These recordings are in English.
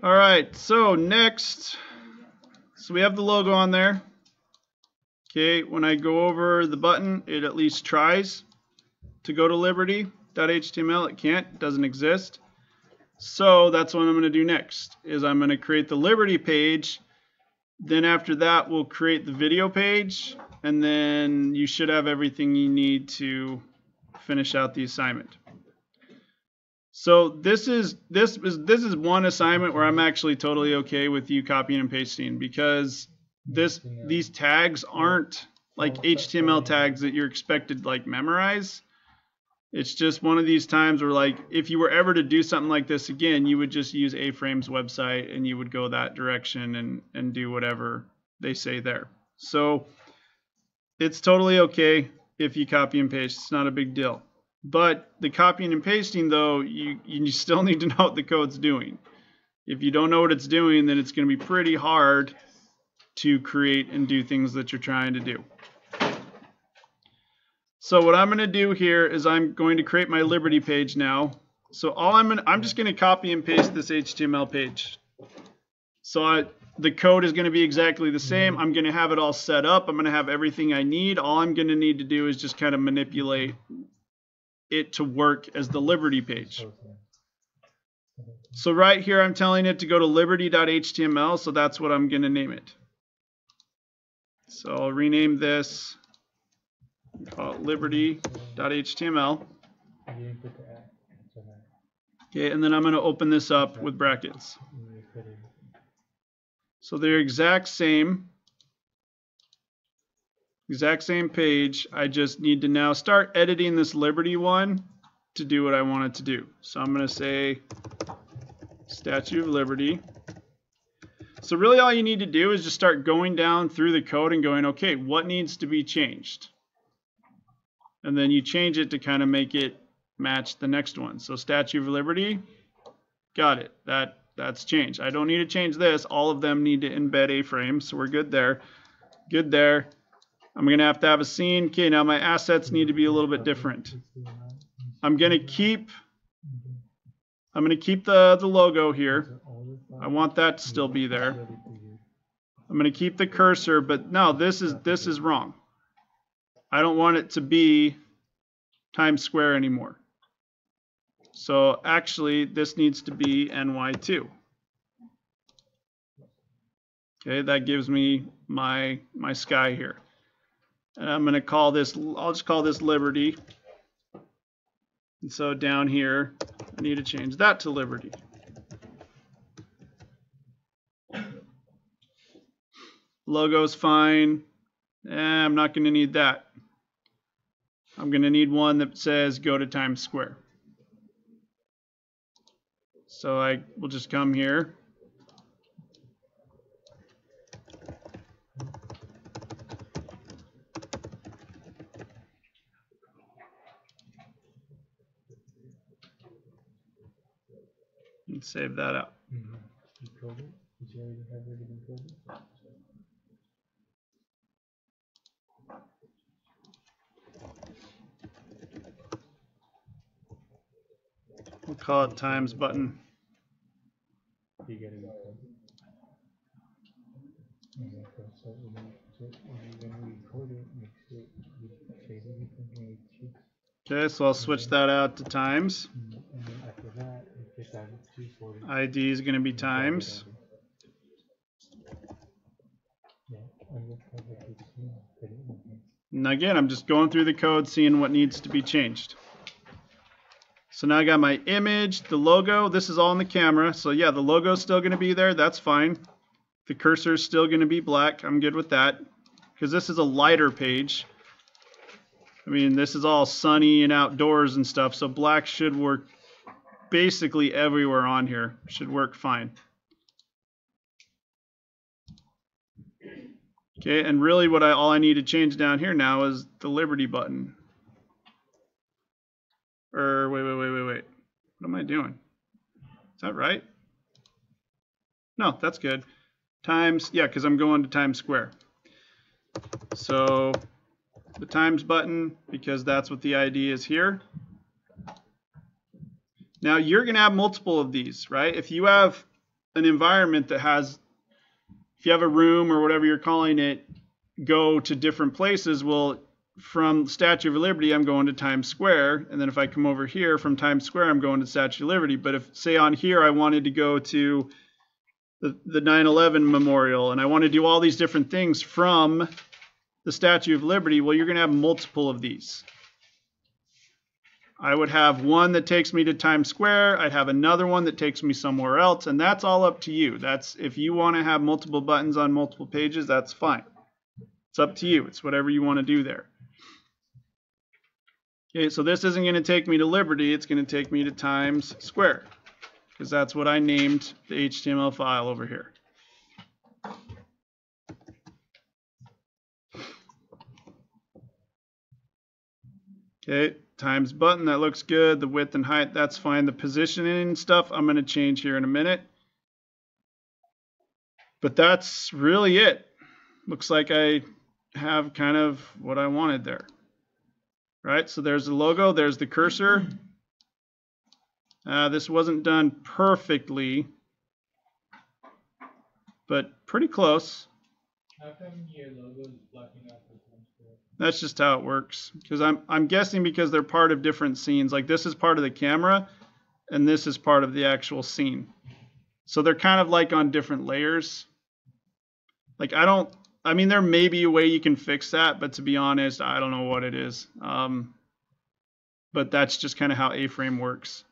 All right, so next, so we have the logo on there. Okay, when I go over the button, it at least tries to go to liberty.html. It can't, it doesn't exist. So that's what I'm going to do next, is I'm going to create the Liberty page. Then after that, we'll create the video page, and then you should have everything you need to finish out the assignment. So this is one assignment where I'm actually totally okay with you copying and pasting, because these tags aren't like HTML tags that you're expected to like memorize. It's just one of these times where, like, if you were ever to do something like this again, you would just use A-Frame's website and you would go that direction and do whatever they say there. So it's totally okay if you copy and paste. It's not a big deal. But the copying and pasting, though, you still need to know what the code's doing. If you don't know what it's doing, then it's going to be pretty hard to create and do things that you're trying to do. So what I'm going to do here is I'm going to create my Liberty page now. So I'm just going to copy and paste this HTML page. So the code is going to be exactly the same. I'm going to have it all set up. I'm going to have everything I need. All I'm going to need to do is just kind of manipulate it to work as the Liberty page. So right here I'm telling it to go to liberty.html, so that's what I'm going to name it. So I'll rename this, call it liberty.html. Okay, and then I'm going to open this up with brackets. So they're exact same page. I just need to now start editing this Liberty one to do what I want it to do. So I'm going to say Statue of Liberty. So really all you need to do is just start going down through the code and going, okay, what needs to be changed? And then you change it to kind of make it match the next one. So Statue of Liberty, got it. That's changed. I don't need to change this. All of them need to embed A-frame, so we're good there. Good there. I'm going to have a scene. Okay, now my assets need to be a little bit different. I'm going to keep the logo here. I want that to still be there. I'm going to keep the cursor, but no, this is wrong. I don't want it to be Times Square anymore. So actually, this needs to be NY2. Okay, that gives me my sky here. And I'm going to call this, I'll just call this Liberty. And so down here, I need to change that to Liberty. Logo's fine. I'm not going to need that. I'm going to need one that says go to Times Square. So I will just come here. And save that out. We'll call it Times button. Okay, so I'll switch that out to Times. ID is going to be Times. And again, I'm just going through the code, seeing what needs to be changed. So now I got my image, the logo. This is all in the camera. So yeah, the logo is still going to be there. That's fine. The cursor is still going to be black. I'm good with that, because this is a lighter page. I mean, this is all sunny and outdoors and stuff, so black should work basically everywhere on here. Should work fine. Okay, and really all I need to change down here now is the Liberty button. Or wait. What am I doing? Is that right? No, that's good. Times, yeah, because I'm going to Times Square. So the Times button, because that's what the ID is here. Now you're going to have multiple of these, right? If you have an environment that has, if you have a room or whatever you're calling it, go to different places, well, from Statue of Liberty, I'm going to Times Square. And then if I come over here from Times Square, I'm going to Statue of Liberty. But if, say, on here, I wanted to go to the 9/11 memorial, and I want to do all these different things from the Statue of Liberty, well, you're going to have multiple of these. I would have one that takes me to Times Square. I'd have another one that takes me somewhere else, and that's all up to you. That's, if you want to have multiple buttons on multiple pages, that's fine. It's up to you. It's whatever you want to do there. Okay, so this isn't going to take me to Liberty. It's going to take me to Times Square, because that's what I named the HTML file over here. Okay, times button, that looks good. The width and height, that's fine. The positioning and stuff, I'm going to change here in a minute. But that's really it. Looks like I have kind of what I wanted there. Right, so there's the logo, there's the cursor. This wasn't done perfectly, but pretty close. How come your logo is blocking out the Times Square? That's just how it works. Because I'm guessing because they're part of different scenes. Like this is part of the camera, and this is part of the actual scene. So they're kind of like on different layers. Like I mean, there may be a way you can fix that, but to be honest, I don't know what it is. But that's just kind of how A-Frame works.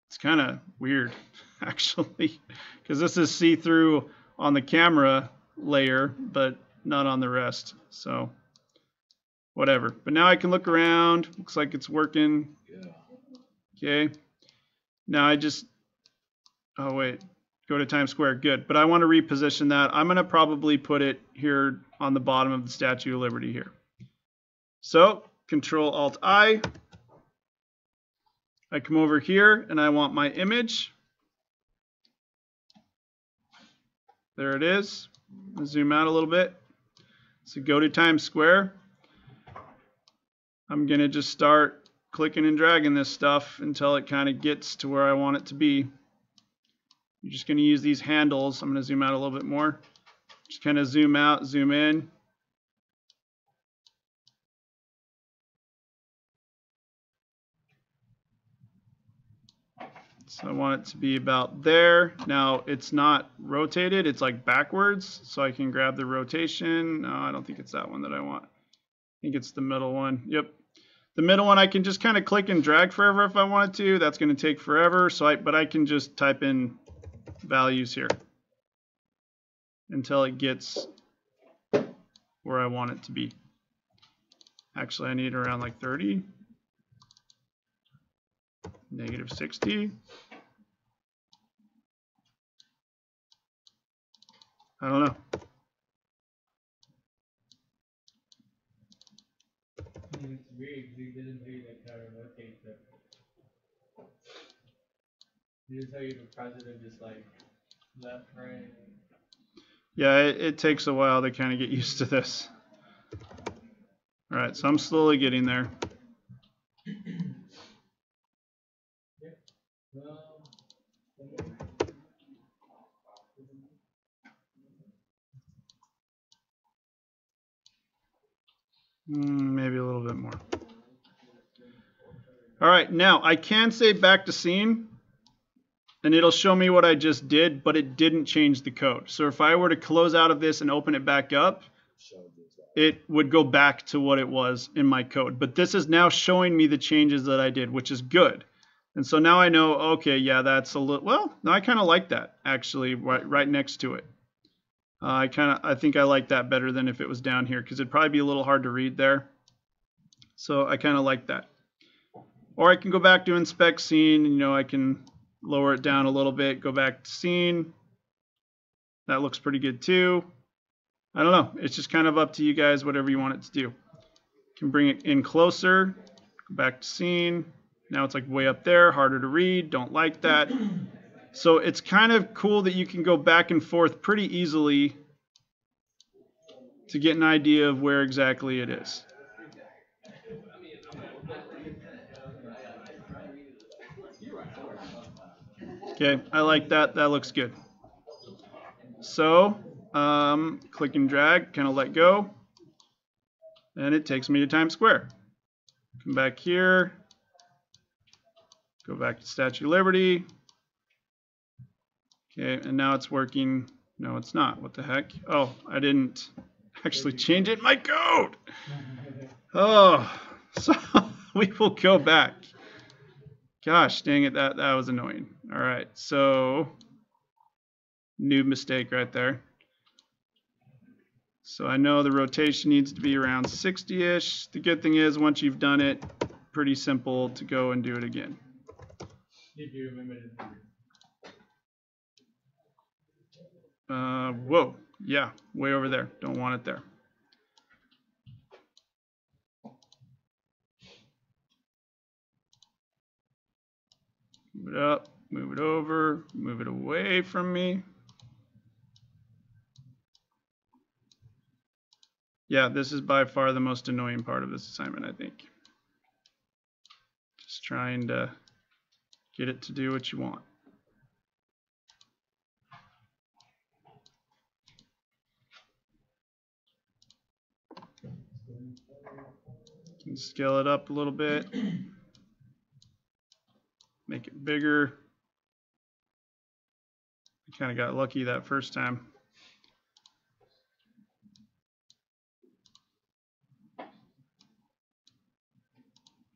It's kind of weird, actually, because this is see-through on the camera layer, but not on the rest. So, whatever. But now I can look around. Looks like it's working. Okay. Now I just, oh wait, go to Times Square. Good. But I want to reposition that. I'm going to probably put it here on the bottom of the Statue of Liberty here. So, Control-Alt-I. I come over here and I want my image. There it is. I'll zoom out a little bit. So go to Times Square. I'm going to just start clicking and dragging this stuff until it kind of gets to where I want it to be. You're just going to use these handles. I'm going to zoom out a little bit more. Just kind of zoom out, zoom in. So I want it to be about there. Now it's not rotated, it's like backwards. So I can grab the rotation. No, I don't think it's that one that I want. I think it's the middle one. Yep. The middle one I can just kind of click and drag forever if I wanted to. That's going to take forever. But I can just type in values here until it gets where I want it to be. Actually, I need around like 30. Negative 60. I don't know. It's weird because he didn't tell you that kind of rotate it. He didn't tell you the president just like left, right. Yeah, it takes a while to kind of get used to this. All right, so I'm slowly getting there. Maybe a little bit more. All right, now I can say back to scene, and it'll show me what I just did, but it didn't change the code. So if I were to close out of this and open it back up, it would go back to what it was in my code. But this is now showing me the changes that I did, which is good. And so now I know, okay, yeah, that's a little, well, no, I kind of like that, actually, right next to it. I think I like that better than if it was down here, because it'd probably be a little hard to read there. So I kind of like that. Or I can go back to inspect scene, and, I can lower it down a little bit, go back to scene. That looks pretty good too. I don't know. It's just kind of up to you guys, whatever you want it to do. You can bring it in closer, go back to scene. Now it's like way up there, harder to read, don't like that. So it's kind of cool that you can go back and forth pretty easily to get an idea of where exactly it is. Okay, I like that. That looks good. So, click and drag, kind of let go, and it takes me to Times Square. Come back here, go back to Statue of Liberty. Okay, and now it's working. No, it's not. What the heck? Oh, I didn't actually change it in my code. Oh, so we will go back. Gosh, dang it, that was annoying. All right, so new mistake right there. So I know the rotation needs to be around 60-ish. The good thing is once you've done it, pretty simple to go and do it again. If you remember the Whoa, yeah, way over there. Don't want it there. Move it up, move it over, move it away from me. Yeah, this is by far the most annoying part of this assignment, I think. Just trying to get it to do what you want. Can scale it up a little bit. Make it bigger. I kind of got lucky that first time.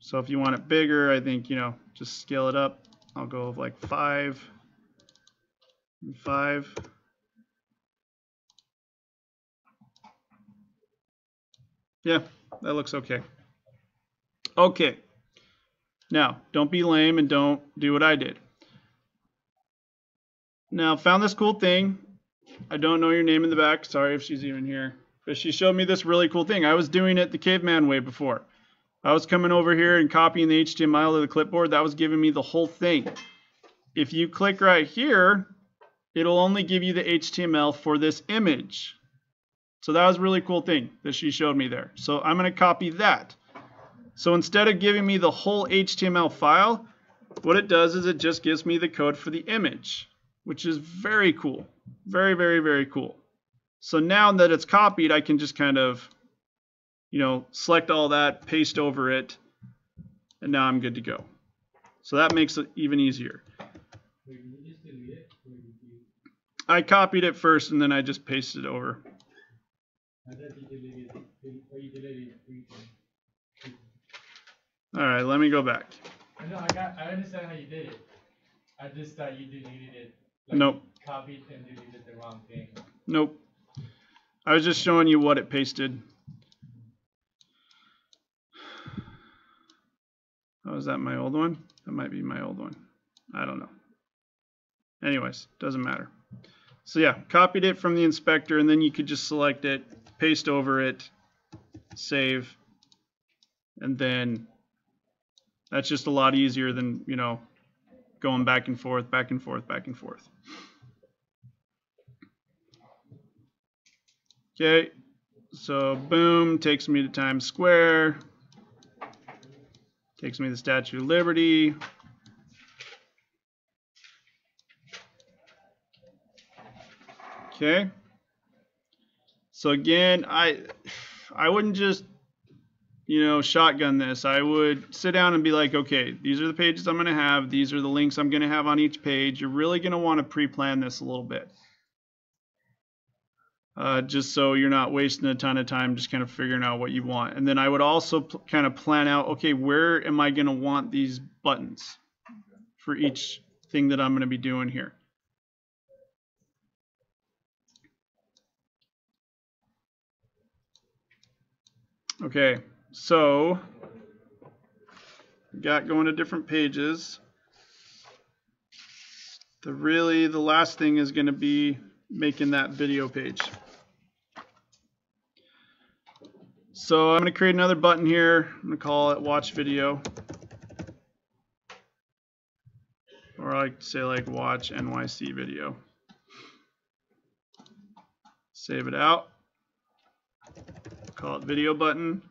So if you want it bigger, I think, just scale it up. I'll go with like 5 and 5. Yeah, that looks okay. Okay. Now, don't be lame and don't do what I did. Now, found this cool thing. I don't know your name in the back. Sorry if she's even here. But she showed me this really cool thing. I was doing it the caveman way before. I was coming over here and copying the HTML to the clipboard. That was giving me the whole thing. If you click right here, it'll only give you the HTML for this image. So that was a really cool thing that she showed me there. So I'm going to copy that. So instead of giving me the whole HTML file, what it does is it just gives me the code for the image, which is very cool. Very, very, very cool. So now that it's copied, I can just kind of, select all that, paste over it, and now I'm good to go. So that makes it even easier. Wait, did you just delete it? Or did you... I copied it first, and then I just pasted it over. I thought you deleted it, or you deleted it 3 times. All right, let me go back. No, I understand how you did it. I just thought you deleted it. Like Nope. Copied and deleted the wrong thing. Nope. I was just showing you what it pasted. Oh, is that my old one? That might be my old one. I don't know. Anyways, doesn't matter. So yeah, copied it from the inspector, and then you could just select it, paste over it, save, and then that's just a lot easier than, going back and forth, back and forth, back and forth. Okay, so boom, takes me to Times Square, takes me to the Statue of Liberty. Okay, so again, I wouldn't just, shotgun this. I would sit down and be like, okay, these are the pages I'm going to have. These are the links I'm going to have on each page. You're really going to want to pre-plan this a little bit. Just so you're not wasting a ton of time just kind of figuring out what you want. And then I would also kind of plan out, okay, where am I going to want these buttons for each thing that I'm going to be doing here. Okay, so got going to different pages. The last thing is going to be making that video page. So I'm going to create another button here. I'm going to call it watch video. Or I could say like watch NYC video. Save it out. Call it video button.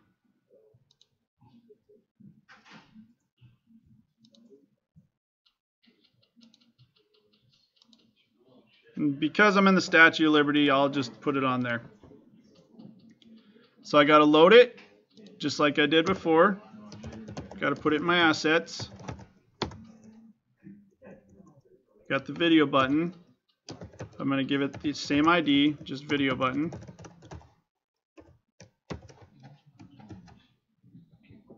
And because I'm in the Statue of Liberty, I'll just put it on there. So I got to load it, just like I did before. Got to put it in my assets. Got the video button. I'm going to give it the same ID, just video button.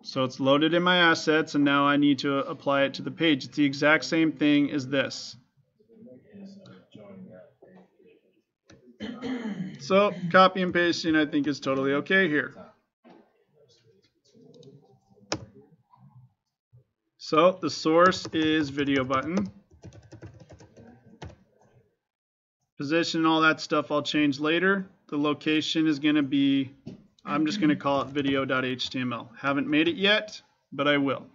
So it's loaded in my assets, and now I need to apply it to the page. It's the exact same thing as this. So copy and pasting, I think, is totally okay here. So the source is video button. Position, all that stuff I'll change later. The location is going to be, I'm just going to call it video.html. Haven't made it yet, but I will.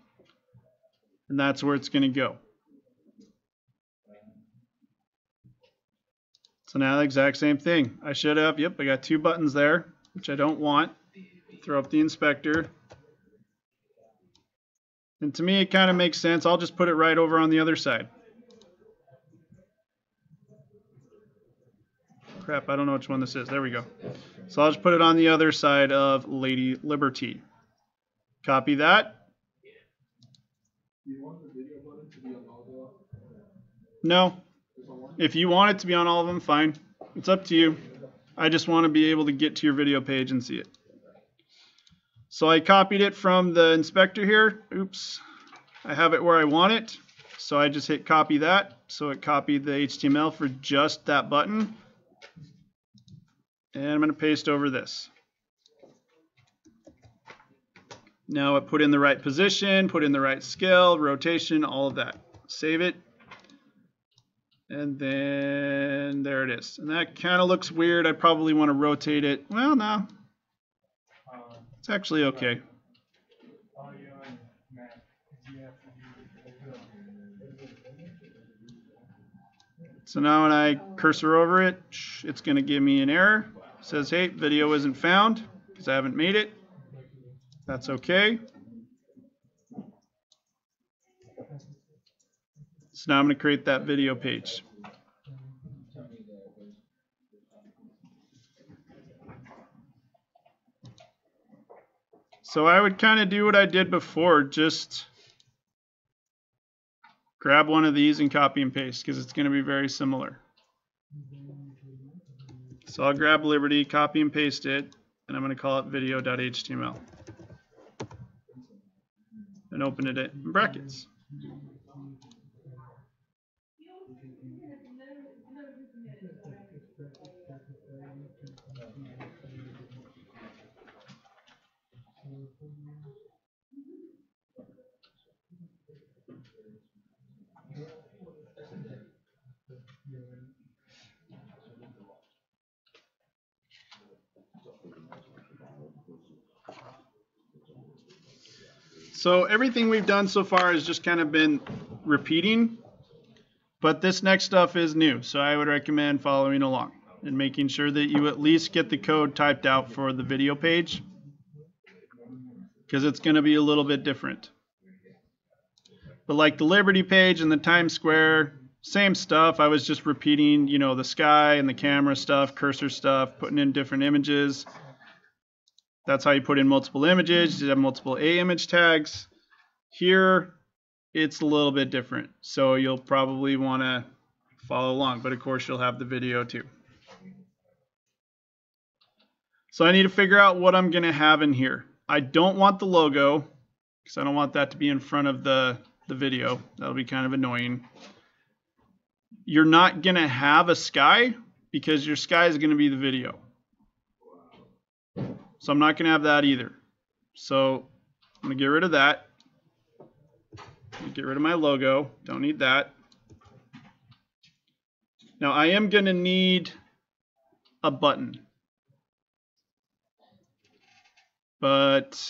And that's where it's going to go. So now the exact same thing. I should have, yep, I got 2 buttons there, which I don't want. Throw up the inspector. And to me, it kind of makes sense. I'll just put it right over on the other side. Crap, I don't know which one this is. There we go. So I'll just put it on the other side of Lady Liberty. Copy that. Do you want the video button to be on all the? No. If you want it to be on all of them, fine. It's up to you. I just want to be able to get to your video page and see it. So I copied it from the inspector here. Oops. I have it where I want it. So I just hit copy that. So it copied the HTML for just that button. And I'm going to paste over this. Now I put in the right position, put in the right scale, rotation, all of that. Save it. And then there it is. And that kind of looks weird. I probably want to rotate it. Well, no. It's actually okay. So now when I cursor over it, it's going to give me an error. It says, hey, video isn't found because I haven't made it. That's okay. So now I'm going to create that video page. So I would kind of do what I did before, just grab one of these and copy and paste because it's going to be very similar. So I'll grab Liberty, copy and paste it, and I'm going to call it video.html. And open it in brackets. So everything we've done so far has just kind of been repeating, but this next stuff is new, so I would recommend following along and making sure that you at least get the code typed out for the video page, because it's going to be a little bit different. But like the Liberty page and the Times Square, same stuff. I was just repeating, you know, the sky and the camera stuff, cursor stuff, putting in different images. That's how you put in multiple images. You have multiple A image tags. Here, it's a little bit different. So you'll probably want to follow along. But of course, you'll have the video too. So I need to figure out what I'm going to have in here. I don't want the logo because I don't want that to be in front of the video. That'll be kind of annoying. You're not going to have a sky because your sky is going to be the video. So I'm not going to have that either. So I'm going to get rid of that. Get rid of my logo. Don't need that. Now I am going to need a button. But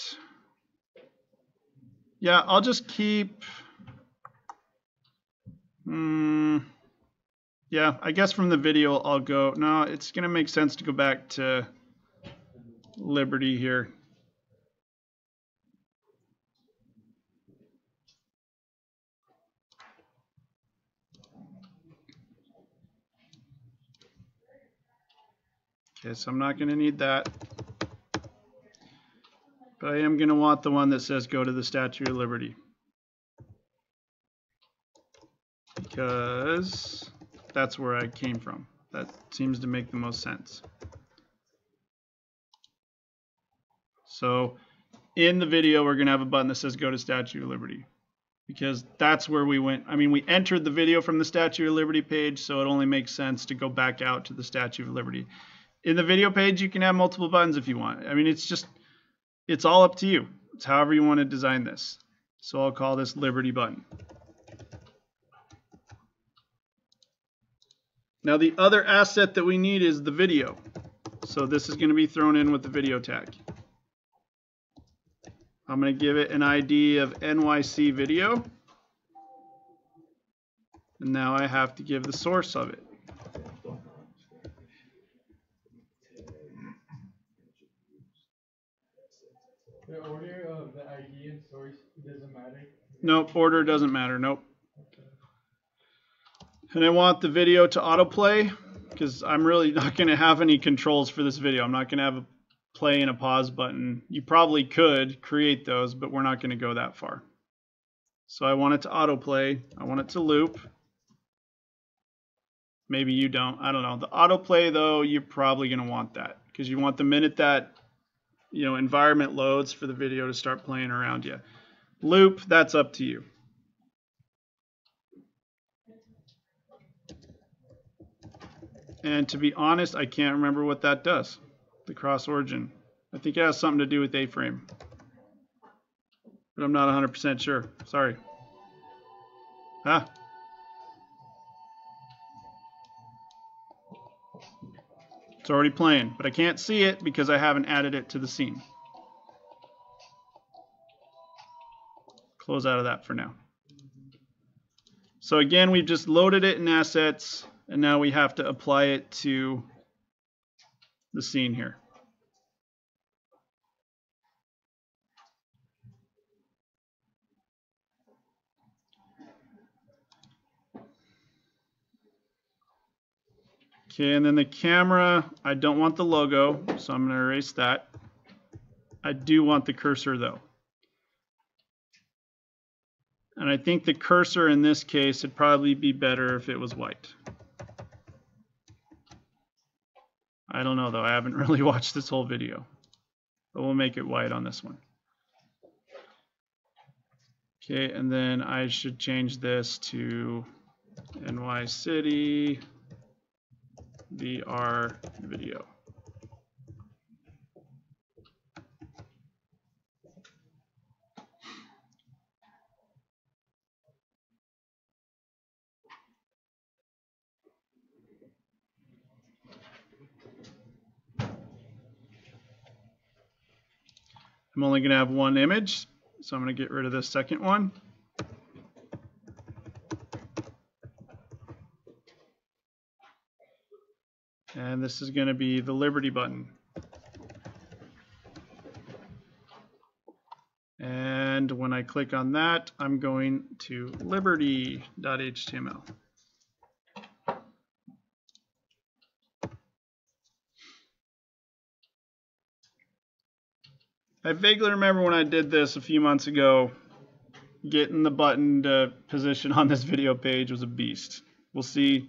yeah, I'll just keep... yeah, I guess from the video I'll go... No, it's going to make sense to go back to Liberty here. Okay, so I'm not going to need that. But I am going to want the one that says go to the Statue of Liberty. Because that's where I came from. That seems to make the most sense. So in the video, we're going to have a button that says go to Statue of Liberty. Because that's where we went. I mean, we entered the video from the Statue of Liberty page, so it only makes sense to go back out to the Statue of Liberty. In the video page, you can have multiple buttons if you want. I mean, it's all up to you. It's however you want to design this. So I'll call this Liberty button. Now the other asset that we need is the video. So this is going to be thrown in with the video tag. I'm going to give it an ID of NYC video. And now I have to give the source of it. The order of the ID and source doesn't matter? Nope, order doesn't matter. Nope. And I want the video to autoplay because I'm really not going to have any controls for this video. I'm not going to have a play and a pause button. You probably could create those, but we're not going to go that far. So I want it to autoplay. I want it to loop. Maybe you don't. I don't know. The autoplay, though, you're probably going to want that because you want the minute that environment loads for the video to start playing around you. Loop, that's up to you. And to be honest, I can't remember what that does, the cross origin. I think it has something to do with A-frame. But I'm not 100% sure. Sorry. It's already playing, but I can't see it because I haven't added it to the scene. Close out of that for now. So again, we've just loaded it in assets, and now we have to apply it to the scene here. Okay, and then the camera, I don't want the logo, so I'm going to erase that. I do want the cursor though. And I think the cursor in this case would probably be better if it was white. I don't know though, I haven't really watched this whole video. But we'll make it white on this one. Okay, and then I should change this to NY City VR video. I'm only going to have one image, so I'm going to get rid of this second one. And this is going to be the Liberty button. And when I click on that, I'm going to liberty.html. I vaguely remember when I did this a few months ago, getting the button to position on this video page was a beast. We'll see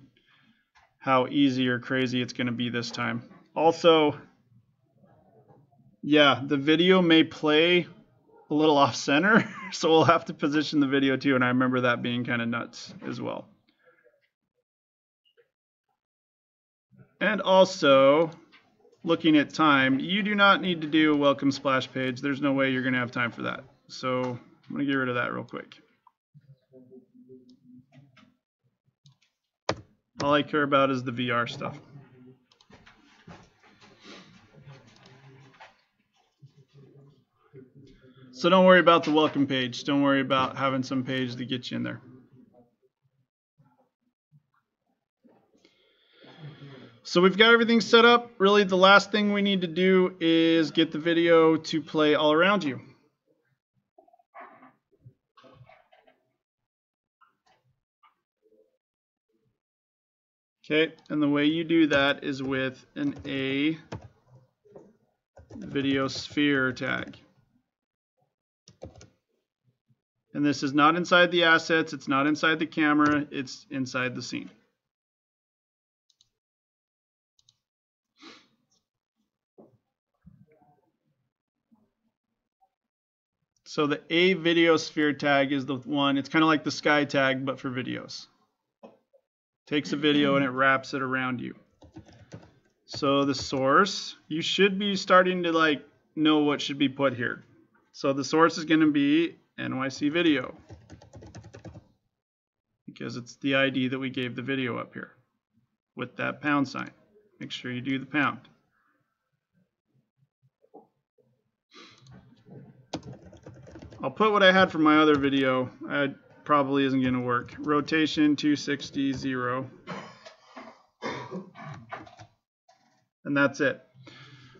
how easy or crazy it's going to be this time. Also, yeah, the video may play a little off center, so we'll have to position the video too, and I remember that being kind of nuts as well. And also, looking at time, you do not need to do a welcome splash page. There's no way you're going to have time for that. So I'm going to get rid of that real quick. All I care about is the VR stuff. So don't worry about the welcome page. Don't worry about having some page to get you in there. So we've got everything set up. Really, the last thing we need to do is get the video to play all around you. Okay, and the way you do that is with an A video sphere tag. And this is not inside the assets, it's not inside the camera, it's inside the scene. So the A video sphere tag is the one, it's kind of like the sky tag, but for videos. Takes a video and it wraps it around you. So the source, you should be starting to like know what should be put here. So the source is going to be NYC video, because it's the ID that we gave the video up here with that pound sign. Make sure you do the pound. I'll put what I had for my other video. It probably isn't going to work. Rotation 260, 0. And that's it.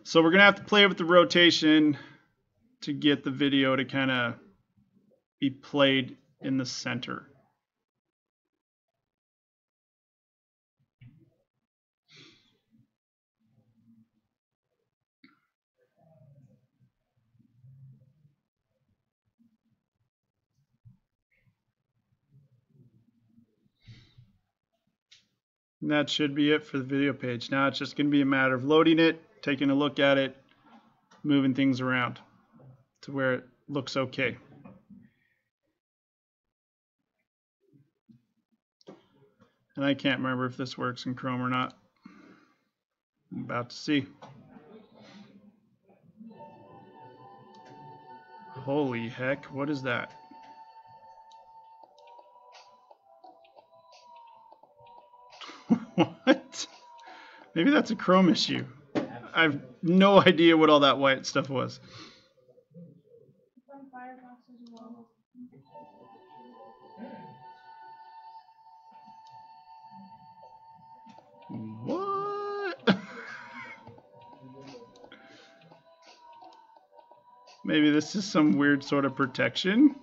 So we're going to have to play with the rotation to get the video to kind of be played in the center. And that should be it for the video page. Now it's just going to be a matter of loading it, taking a look at it, moving things around to where it looks okay. And I can't remember if this works in Chrome or not. I'm about to see. Holy heck, what is that? What? Maybe that's a Chrome issue. I have no idea what all that white stuff was. What? Maybe this is some weird sort of protection.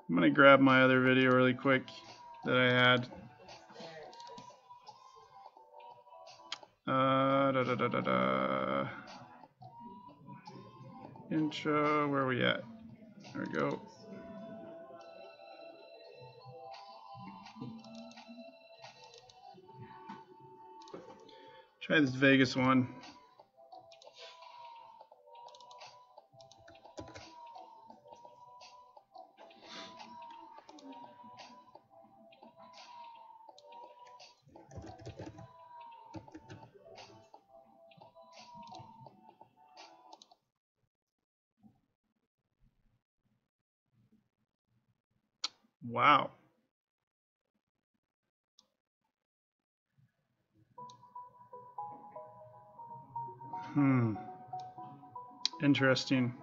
I'm going to grab my other video really quick that I had. Intro, where are we at? There we go. Try this Vegas one. Wow. Interesting.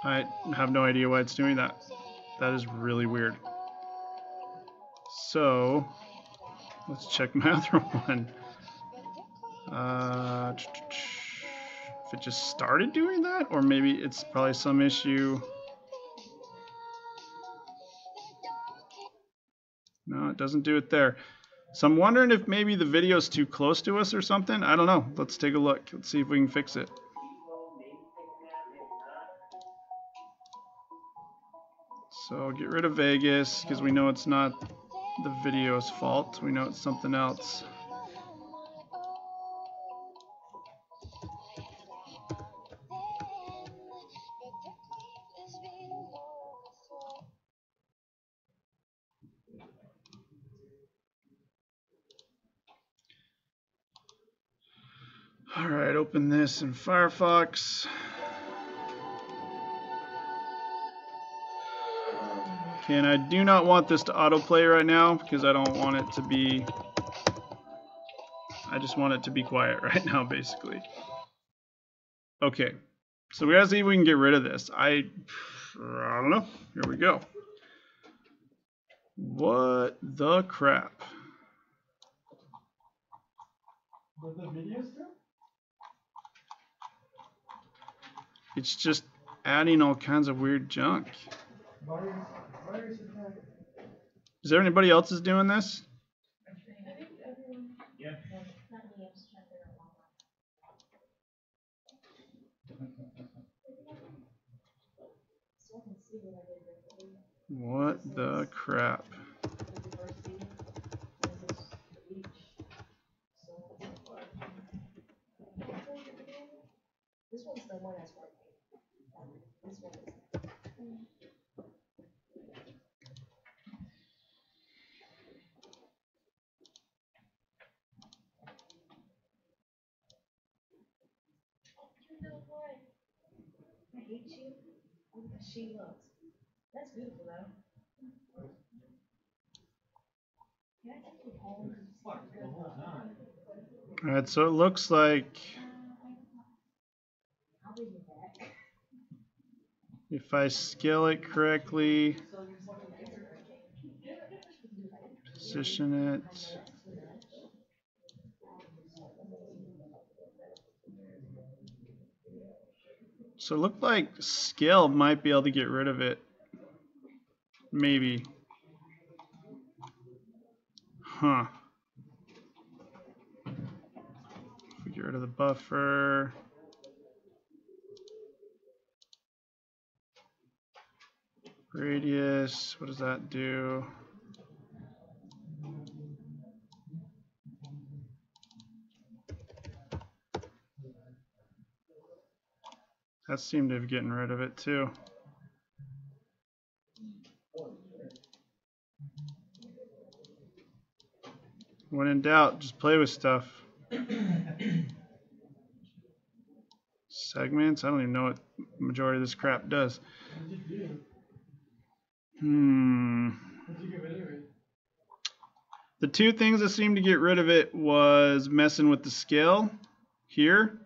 I have no idea why it's doing that. That is really weird. So, let's check my other one. If it just started doing that, or maybe it's probably some issue. No, it doesn't do it there. So I'm wondering if maybe the video's too close to us or something. I don't know. Let's take a look. Let's see if we can fix it. So get rid of Vegas, because we know it's not the video's fault. We know it's something else. All right, open this in Firefox. Okay, and I do not want this to autoplay right now because I don't want it to be, I just want it to be quiet right now, basically. Okay, so we gotta see if we can get rid of this. I don't know. Here we go. What the crap? But the videos too? It's just adding all kinds of weird junk. Virus attack. Is there anybody else is doing this? Yeah. What the crap? This one's the one that's working. This one is. You know what? I hate you. She looks. That's beautiful though. Can I take you home? Fuck, the whole time. All right, so it looks like I'll be back. if I scale it correctly, position it. So it looked like scale might be able to get rid of it. Maybe. Huh. If we get rid of the buffer. Radius, what does that do? That seemed to have gotten rid of it too. When in doubt, just play with stuff. Segments, I don't even know what the majority of this crap does. What'd you do? What'd you get rid of it? The two things that seemed to get rid of it was messing with the scale here.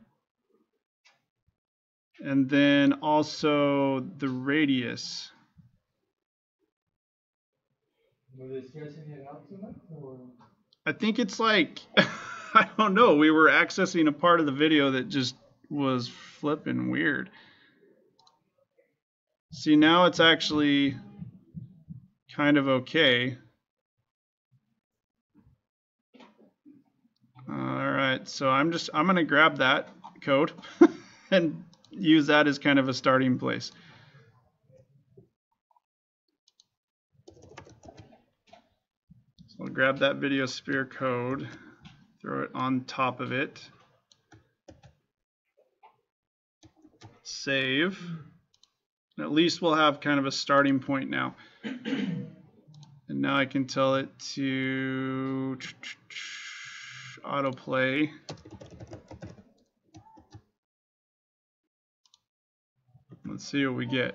And then also the radius. Were they stretching it out too much, or? I think it's like, I don't know, we were accessing a part of the video that just was flipping weird. See, now it's actually kind of okay. All right, so I'm gonna grab that code and use that as kind of a starting place. So I'll grab that video sphere code, throw it on top of it, save, and at least we'll have kind of a starting point now. And now I can tell it to autoplay. Let's see what we get.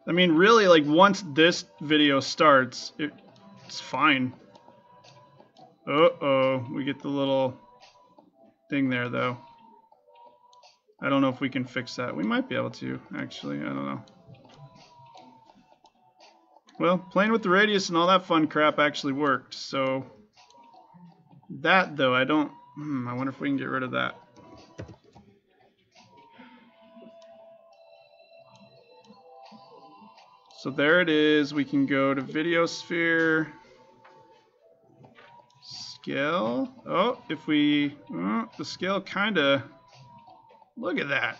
I mean, really, like once this video starts, it's fine. Uh-oh, we get the little thing there though. I don't know if we can fix that. We might be able to, actually. I don't know. Well, playing with the radius and all that fun crap actually worked. So that though, I don't. I wonder if we can get rid of that. So there it is. We can go to video sphere, scale. Oh, if we, the scale kind of. Look at that.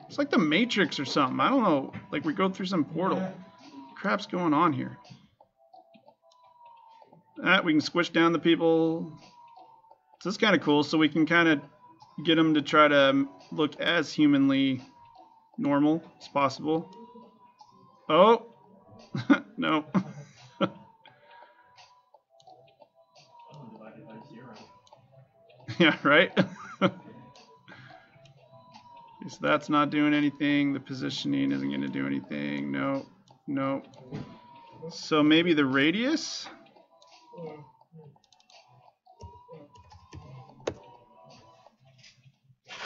It's like the Matrix or something. I don't know. Like we go through some portal. What crap's going on here? We can squish down the people. So it's kind of cool. So we can kind of get them to try to look as humanly normal as possible. Oh, no. Yeah, right? So that's not doing anything. The positioning isn't going to do anything. No, no. So maybe the radius?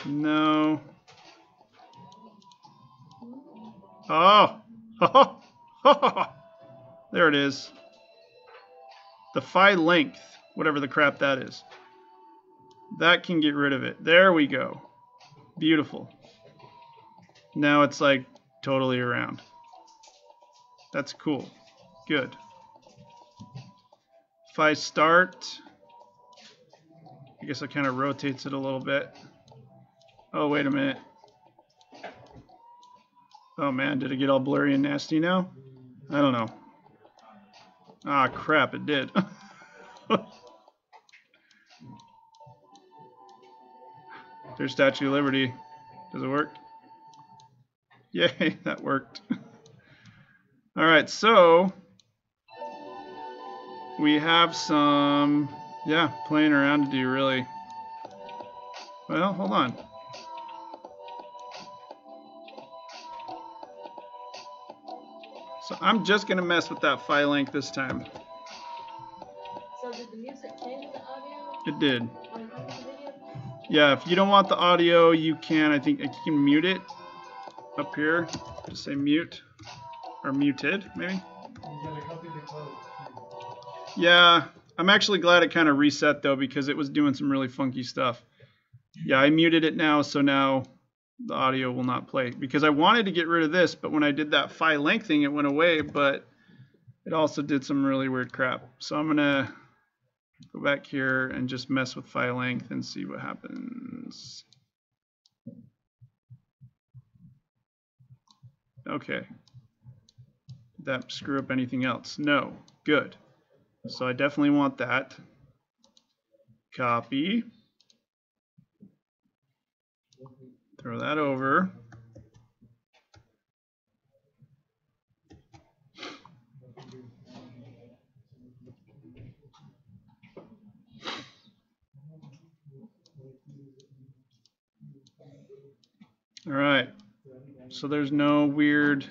No. Oh. There it is. The phi length, whatever the crap that is. That can get rid of it. There we go. Beautiful. Now it's like totally around. That's cool. Good. If I start, I guess it kind of rotates it a little bit. Oh, wait a minute. Oh man, did it get all blurry and nasty now? I don't know. Ah, crap, it did. There's Statue of Liberty. Does it work? Yay, that worked. All right, so we have some, yeah, playing around to do, really. Well, hold on. So I'm just going to mess with that file length this time. So did the music play with the audio? It did. On the video? Yeah, if you don't want the audio, you can, I think you can mute it up here. Just say mute or muted, maybe. You gotta copy the code. Yeah, I'm actually glad it kind of reset though, because it was doing some really funky stuff. Yeah, I muted it now, so now the audio will not play, because I wanted to get rid of this, but when I did that file length thing, it went away, but it also did some really weird crap. So I'm gonna go back here and just mess with file length and see what happens. Okay. Did that screw up anything else? No. Good. So I definitely want that. Copy. Throw that over. All right. So there's no weird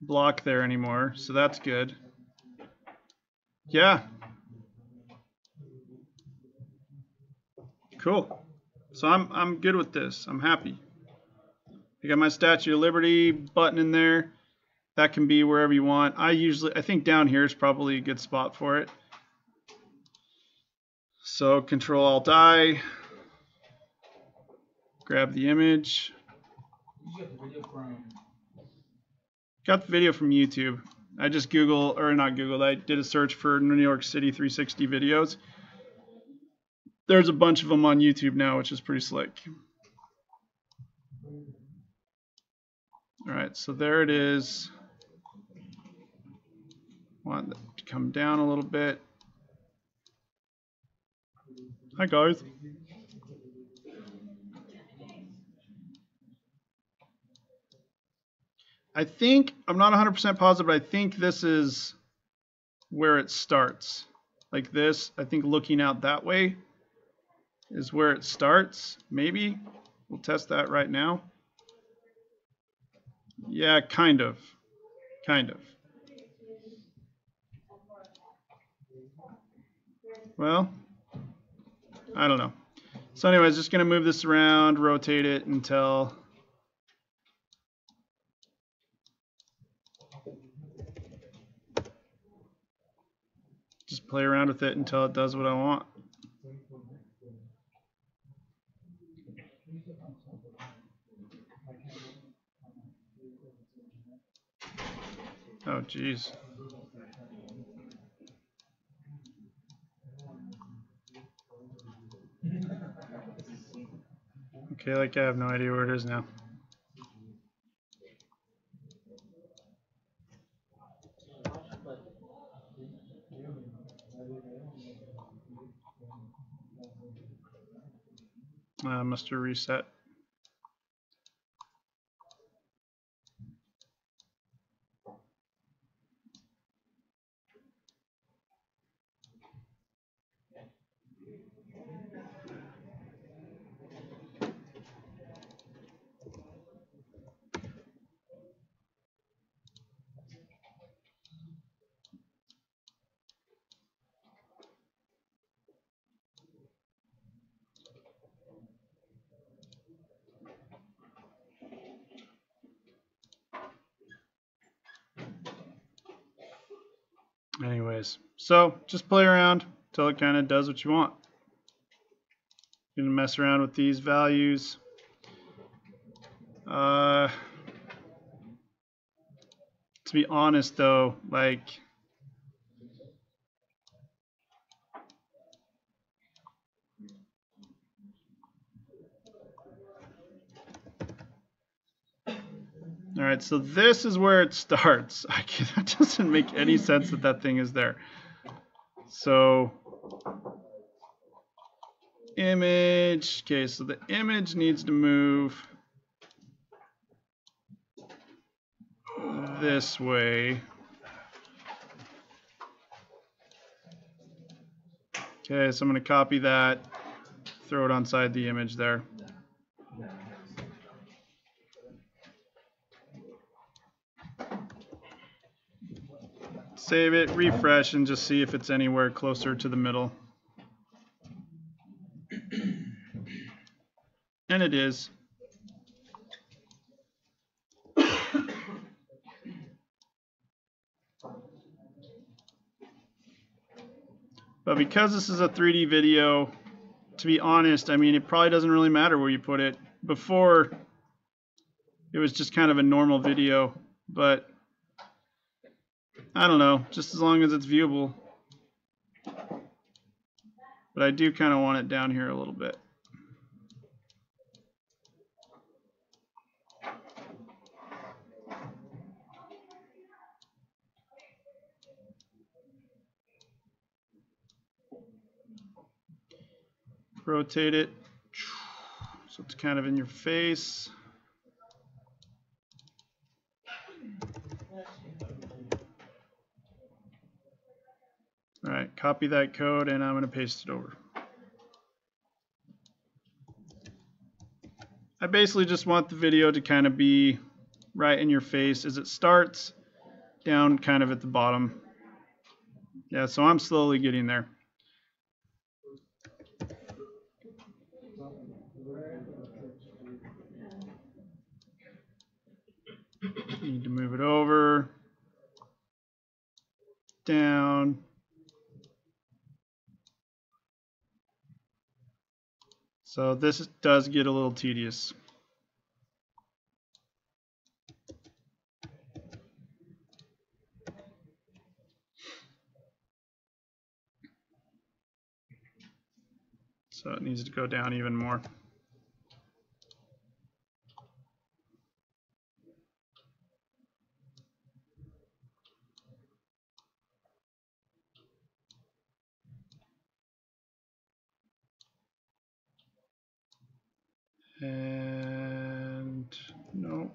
block there anymore, so that's good. Yeah. Cool. So I'm good with this. I'm happy. I got my Statue of Liberty button in there. That can be wherever you want. I think down here is probably a good spot for it. So Control Alt I. Grab the image. You got the video from. Got the video from YouTube. I just Googled, or not Googled, I did a search for New York City 360 videos. There's a bunch of them on YouTube now, which is pretty slick. All right, so there it is. Want that to come down a little bit. Hi, guys. I think, I'm not 100% positive, but I think this is where it starts. Like this, I think looking out that way is where it starts, maybe. We'll test that right now. Yeah, kind of. Kind of. Well, I don't know. So anyways, just going to move this around, rotate it until... Just play around with it until it does what I want. Oh, geez. Okay, like I have no idea where it is now. Must have reset. Anyways, so just play around until it kind of does what you want. Gonna mess around with these values. To be honest though, like all right, so this is where it starts. That doesn't make any sense that that thing is there. So image, okay, so the image needs to move this way. Okay, so I'm going to copy that, throw it onside the image there. Save it, refresh, and just see if it's anywhere closer to the middle. And it is. But because this is a 3D video, to be honest, I mean, it probably doesn't really matter where you put it. Before, it was just kind of a normal video, but I don't know, just as long as it's viewable. But I do kind of want it down here a little bit. Rotate it so it's kind of in your face. All right, copy that code and I'm going to paste it over. I basically just want the video to kind of be right in your face as it starts, down kind of at the bottom. Yeah, so I'm slowly getting there. Need to move it over, down. So this does get a little tedious. So it needs to go down even more. And no.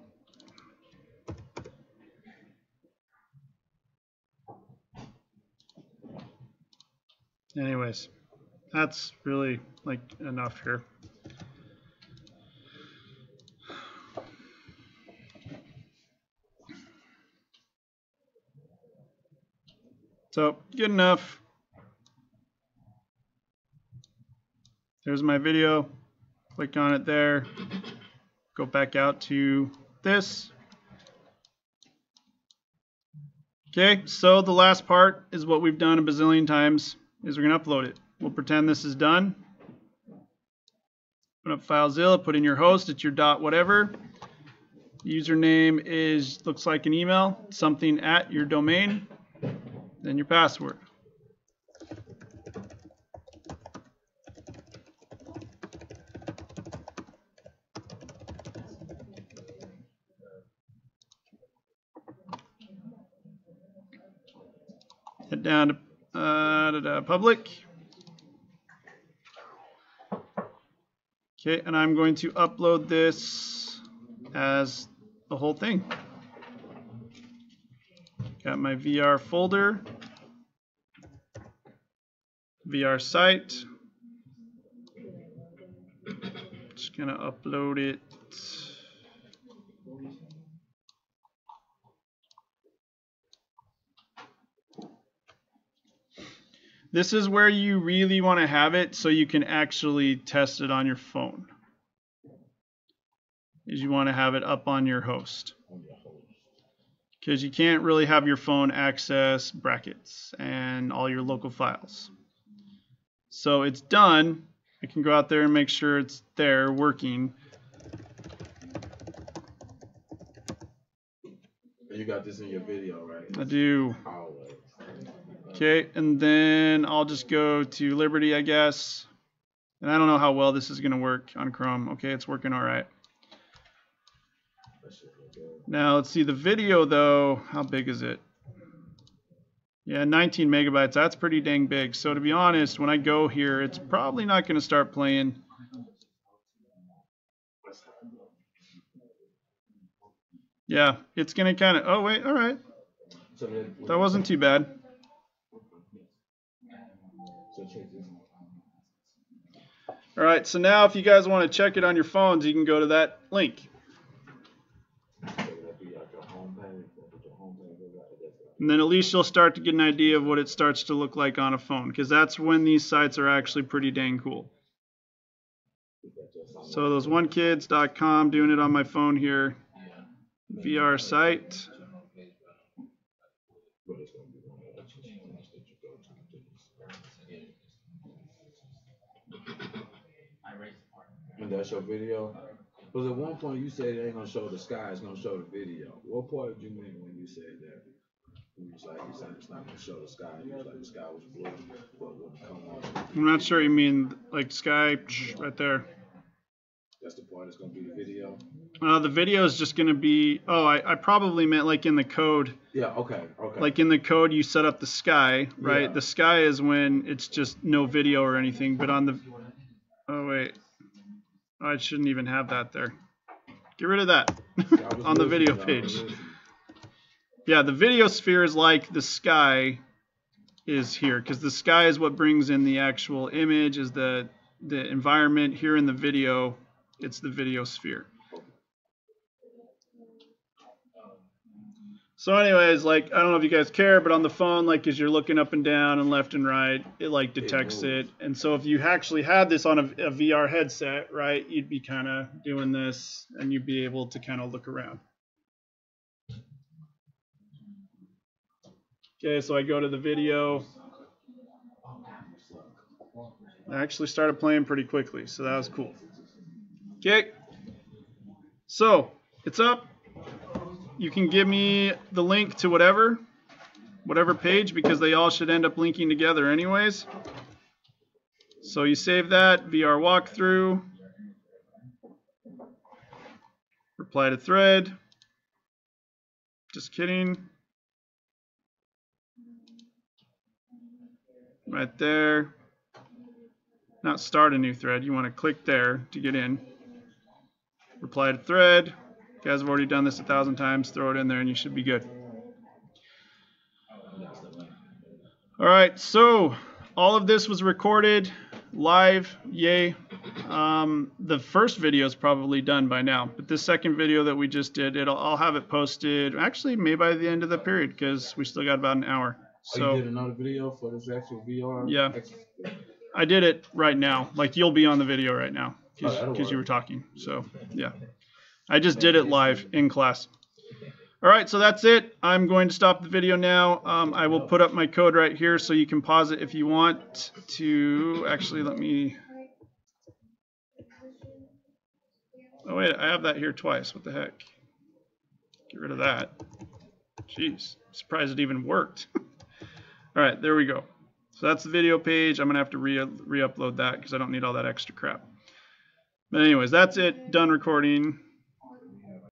Anyways, that's really like enough here. So good enough. There's my video. Click on it there. Go back out to this. Okay, so the last part is what we've done a bazillion times, is we're going to upload it. We'll pretend this is done. Open up FileZilla, put in your host, it's your dot whatever. Username looks like an email, something at your domain, then your password. Head down to public. Okay, and I'm going to upload this as the whole thing. Got my VR folder, VR site. Just gonna upload it. This is where you really want to have it so you can actually test it on your phone. Is you want to have it up on your host. Because you can't really have your phone access brackets and all your local files. So it's done, I can go out there and make sure it's there working. You got this in your video, right? I do. Always. Okay, and then I'll just go to Liberty, I guess. And I don't know how well this is going to work on Chrome. Okay, it's working all right. Now, let's see the video, though. How big is it? Yeah, 19 megabytes. That's pretty dang big. So to be honest, when I go here, it's probably not going to start playing. Yeah, it's going to kind of... Oh, wait, all right. That wasn't too bad. All right, so now if you guys want to check it on your phones, you can go to that link. And then at least you'll start to get an idea of what it starts to look like on a phone, because that's when these sites are actually pretty dang cool. So those onekids.com, doing it on my phone here. VR site. And that's your video? Because at one point you said it ain't gonna show the sky, it's gonna show the video. What part did you mean when you said that? You was like, you said it's not gonna show the sky. You was like, the sky was blue, but wouldn't come on. I'm not sure you mean like sky right there. That's the part that's gonna be the video? The video is just gonna be, oh, I probably meant like in the code. Yeah, okay. Like in the code you set up the sky, right? Yeah. The sky is when it's just no video or anything, but on the, oh wait. I shouldn't even have that there. Get rid of that on the video page. Yeah, the video sphere is like the sky is here, because the sky is what brings in the actual image, is the environment. Here in the video, it's the video sphere. So anyways, like, I don't know if you guys care, but on the phone, like, as you're looking up and down and left and right, it like detects it. And so if you actually had this on a VR headset, right, you'd be kind of doing this and you'd be able to kind of look around. Okay, so I go to the video. I actually started playing pretty quickly, so that was cool. Okay, so it's up. You can give me the link to whatever page, because they all should end up linking together anyways. So you save that, VR walkthrough, reply to thread, just kidding, right there, not start a new thread, you want to click there to get in, reply to thread. You guys have already done this 1,000 times, throw it in there and you should be good. All right, so all of this was recorded live, yay. The first video is probably done by now, but this second video that we just did, I'll have it posted actually maybe by the end of the period, because we still got about an hour. So you did another video for this actual VR? Yeah, I did it right now. Like, you'll be on the video right now because you were talking. So yeah. I just did it live in class. All right, so that's it. I'm going to stop the video now. I will put up my code right here so you can pause it if you want to. Actually, let me... Oh, wait, I have that here twice. What the heck? Get rid of that. Jeez, I'm surprised it even worked. All right, there we go. So that's the video page. I'm going to have to re-upload that because I don't need all that extra crap. But anyways, that's it. Done recording.